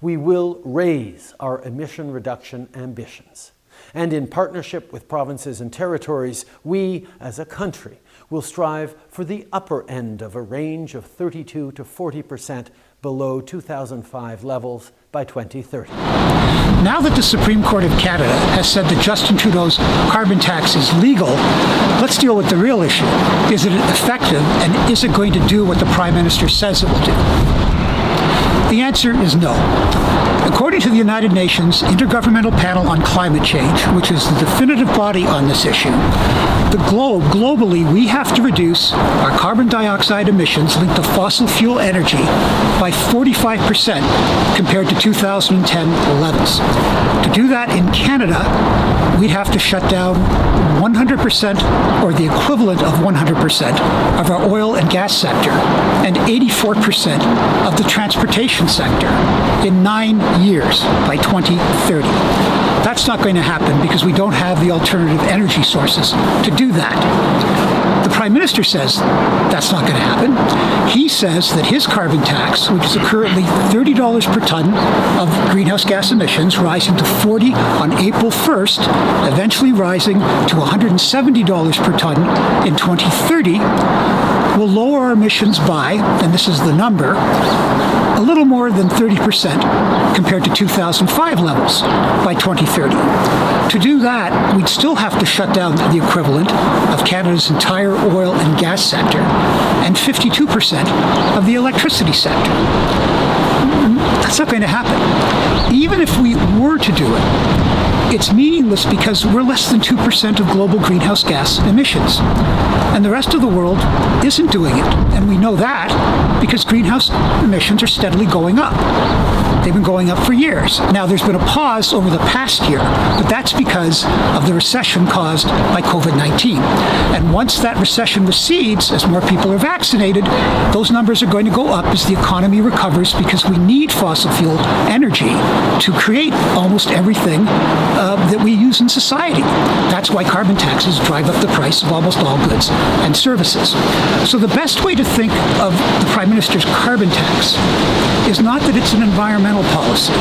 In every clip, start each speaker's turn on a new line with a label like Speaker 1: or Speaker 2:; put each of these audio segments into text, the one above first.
Speaker 1: we will raise our emission reduction ambitions. And in partnership with provinces and territories, we, as a country, will strive for the upper end of a range of 32 to 40% below 2005 levels by 2030.
Speaker 2: Now that the Supreme Court of Canada has said that Justin Trudeau's carbon tax is legal, let's deal with the real issue. Is it effective, and is it going to do what the Prime Minister says it will do? The answer is no. According to the United Nations Intergovernmental Panel on Climate Change, which is the definitive body on this issue, globally, we have to reduce our carbon dioxide emissions linked to fossil fuel energy by 45% compared to 2010 levels. To do that in Canada, we'd have to shut down 100% or the equivalent of 100% of our oil and gas sector and 84% of the transportation sector in 9 years by 2030. That's not going to happen because we don't have the alternative energy sources to do that. The Prime Minister says that's not going to happen. He says that his carbon tax, which is currently $30 per ton of greenhouse gas emissions, rising to $40 on April 1st, eventually rising to $170 per ton in 2030, will lower our emissions by, and this is the number, a little more than 30% compared to 2005 levels by 2030. To do that, we'd still have to shut down the equivalent of Canada's entire oil and gas sector and 52% of the electricity sector. That's not going to happen. Even if we were to do it, it's meaningless because we're less than 2% of global greenhouse gas emissions. And the rest of the world isn't doing it. And we know that because greenhouse emissions are steadily going up. They've been going up for years. Now, there's been a pause over the past year, but that's because of the recession caused by COVID-19. And once that recession recedes, as more people are vaccinated, those numbers are going to go up as the economy recovers because we need fossil fuel energy to create almost everything that we use in society. That's why carbon taxes drive up the price of almost all goods and services. So the best way to think of the Prime Minister's carbon tax is not that it's an environmental policy.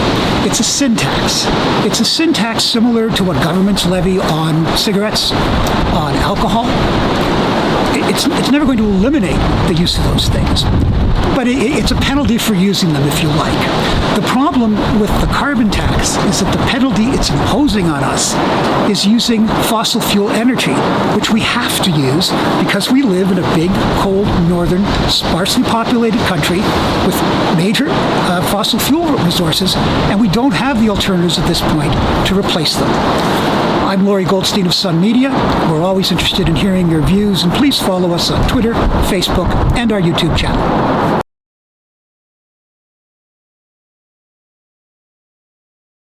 Speaker 2: It's a sin tax. It's a sin tax similar to what governments levy on cigarettes, on alcohol. It's never going to eliminate the use of those things, but it's a penalty for using them, if you like. The problem with the carbon tax is that the penalty it's imposing on us is using fossil fuel energy, which we have to use because we live in a big, cold, northern, sparsely populated country with major fossil fuel resources, and we don't have the alternatives at this point to replace them. I'm Laurie Goldstein of Sun Media. We're always interested in hearing your views, and please follow us on Twitter, Facebook, and our YouTube channel.